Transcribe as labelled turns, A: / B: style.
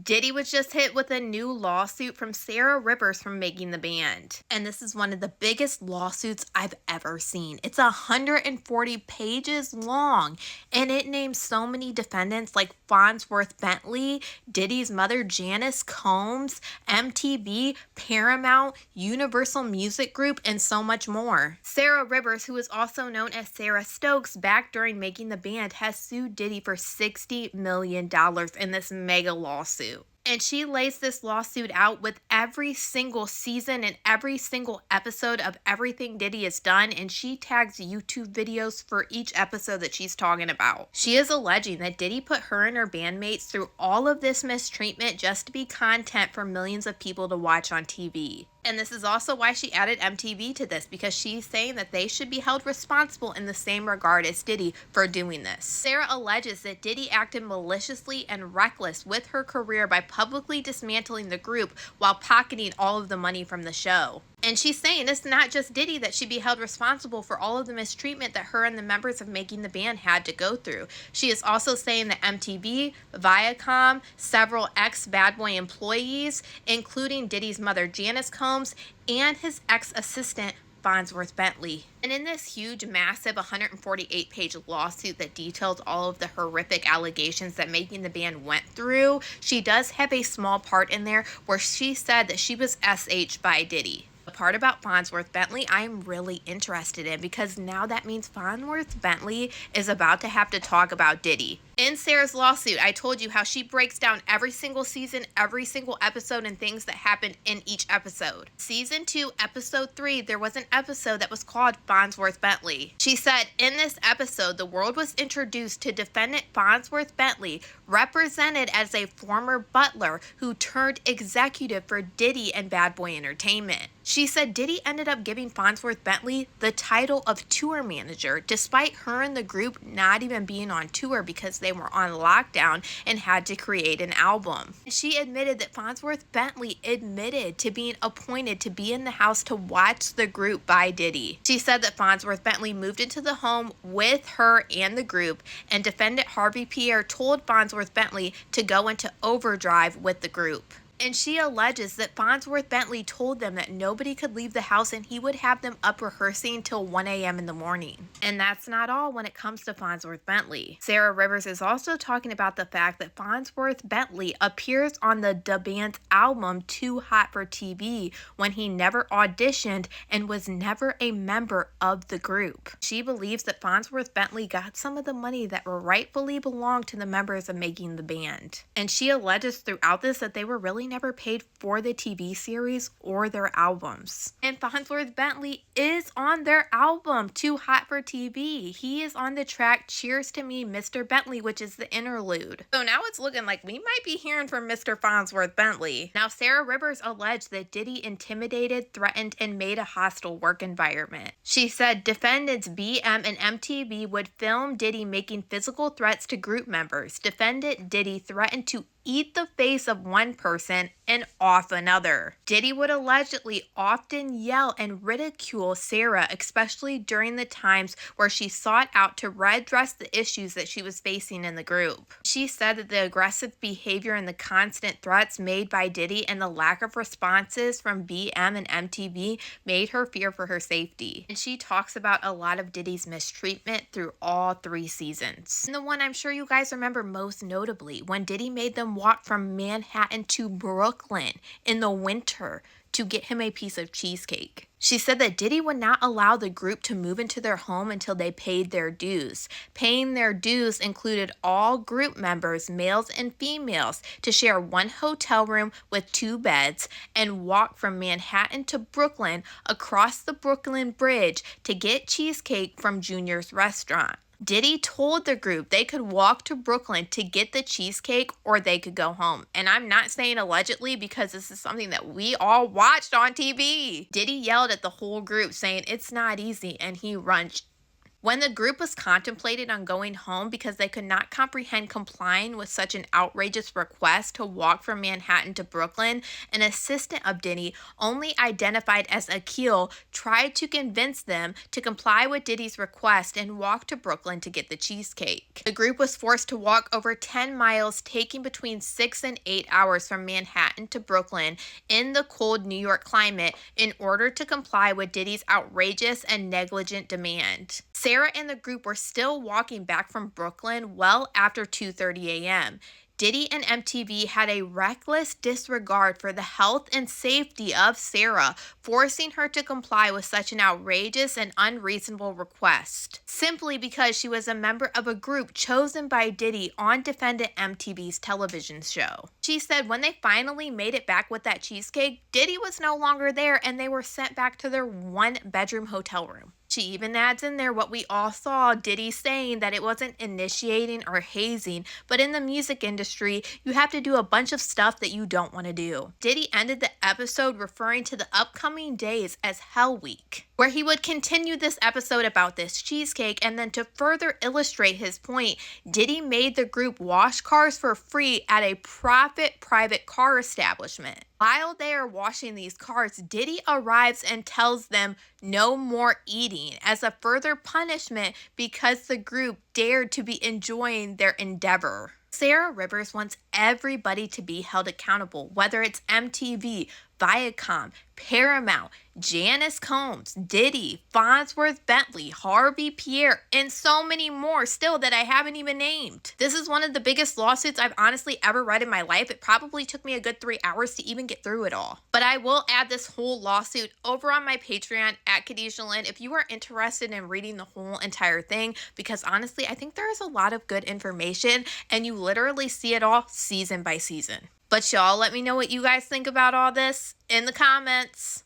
A: Diddy was just hit with a new lawsuit from Sarah Rivers from making the band. And this is one of the biggest lawsuits I've ever seen. It's 140 pages long, and it names so many defendants like Fonzworth Bentley, Diddy's mother Janice Combs, MTV, Paramount, Universal Music Group, and so much more. Sarah Rivers, who is also known as Sarah Stokes, back during making the band, has sued Diddy for $60 million in this mega lawsuit. And she lays this lawsuit out with every single season and every single episode of everything Diddy has done, and she tags YouTube videos for each episode that she's talking about. She is alleging that Diddy put her and her bandmates through all of this mistreatment just to be content for millions of people to watch on TV. And this is also why she added MTV to this, because she's saying that they should be held responsible in the same regard as Diddy for doing this. Sarah alleges that Diddy acted maliciously and reckless with her career by publicly dismantling the group while pocketing all of the money from the show. And she's saying it's not just Diddy that should be held responsible for all of the mistreatment that her and the members of making the band had to go through. She is also saying that MTV, Viacom, several ex-Bad Boy employees, including Diddy's mother Janice Combs, and his ex-assistant Fonzworth Bentley. And in this huge, massive 148-page lawsuit that details all of the horrific allegations that making the band went through, she does have a small part in there where she said that she was SH by Diddy. The part about Fonzworth Bentley I'm really interested in, because now that means Fonzworth Bentley is about to have to talk about Diddy. In Sarah's lawsuit, I told you how she breaks down every single season, every single episode, and things that happened in each episode. Season 2, episode 3, there was an episode that was called Fonzworth Bentley. She said, in this episode, the world was introduced to defendant Fonzworth Bentley, represented as a former butler who turned executive for Diddy and Bad Boy Entertainment. She said Diddy ended up giving Fonzworth Bentley the title of tour manager, despite her and the group not even being on tour because they were on lockdown and had to create an album. She admitted that Fonzworth Bentley admitted to being appointed to be in the house to watch the group by Diddy. She said that Fonzworth Bentley moved into the home with her and the group, and defendant Harvey Pierre told Fonzworth Bentley to go into overdrive with the group. And she alleges that Fonzworth Bentley told them that nobody could leave the house and he would have them up rehearsing till 1 a.m. in the morning. And that's not all when it comes to Fonzworth Bentley. Sarah Rivers is also talking about the fact that Fonzworth Bentley appears on the band's album Too Hot for TV when he never auditioned and was never a member of the group. She believes that Fonzworth Bentley got some of the money that rightfully belonged to the members of making the band. And she alleges throughout this that they were really never paid for the TV series or their albums. And Fonzworth Bentley is on their album Too Hot for TV. He is on the track Cheers to Me, Mr. Bentley, which is the interlude. So now it's looking like we might be hearing from Mr. Fonzworth Bentley. Now, Sarah Rivers alleged that Diddy intimidated, threatened, and made a hostile work environment. She said defendants BM and MTV would film Diddy making physical threats to group members. Defendant Diddy threatened to eat the face of one person and off another. Diddy would allegedly often yell and ridicule Sarah, especially during the times where she sought out to redress the issues that she was facing in the group. She said that the aggressive behavior and the constant threats made by Diddy and the lack of responses from BM and MTV made her fear for her safety. And she talks about a lot of Diddy's mistreatment through all 3 seasons. And the one I'm sure you guys remember most notably, when Diddy made them walk from Manhattan to Brooklyn in the winter to get him a piece of cheesecake. She said that Diddy would not allow the group to move into their home until they paid their dues. Paying their dues included all group members, males and females, to share one hotel room with 2 beds and walk from Manhattan to Brooklyn across the Brooklyn Bridge to get cheesecake from Junior's restaurant. Diddy told the group they could walk to Brooklyn to get the cheesecake or they could go home. And I'm not saying allegedly because this is something that we all watched on TV. Diddy yelled at the whole group saying it's not easy, and he When the group was contemplated on going home because they could not comprehend complying with such an outrageous request to walk from Manhattan to Brooklyn, an assistant of Diddy, only identified as Akil, tried to convince them to comply with Diddy's request and walk to Brooklyn to get the cheesecake. The group was forced to walk over 10 miles, taking between 6 and 8 hours from Manhattan to Brooklyn in the cold New York climate in order to comply with Diddy's outrageous and negligent demand. Sarah and the group were still walking back from Brooklyn well after 2:30 a.m. Diddy and MTV had a reckless disregard for the health and safety of Sarah, forcing her to comply with such an outrageous and unreasonable request, simply because she was a member of a group chosen by Diddy on Defendant MTV's television show. She said when they finally made it back with that cheesecake, Diddy was no longer there and they were sent back to their one-bedroom hotel room. She even adds in there what we all saw, Diddy saying that it wasn't initiating or hazing, but in the music industry, you have to do a bunch of stuff that you don't want to do. Diddy ended the episode referring to the upcoming days as Hell Week, where he would continue this episode about this cheesecake, and then to further illustrate his point, Diddy made the group wash cars for free at a private car establishment. While they are washing these cars, Diddy arrives and tells them no more eating as a further punishment because the group dared to be enjoying their endeavor. Sarah Rivers wants everybody to be held accountable, whether it's MTV, Viacom, Paramount, Janice Combs, Diddy, Fonzworth Bentley, Harvey Pierre, and so many more still that I haven't even named. This is one of the biggest lawsuits I've honestly ever read in my life. It probably took me a good 3 hours to even get through it all. But I will add this whole lawsuit over on my Patreon at KadishaLynn if you are interested in reading the whole entire thing, because honestly, I think there is a lot of good information and you literally see it all season by season. But y'all, let me know what you guys think about all this in the comments.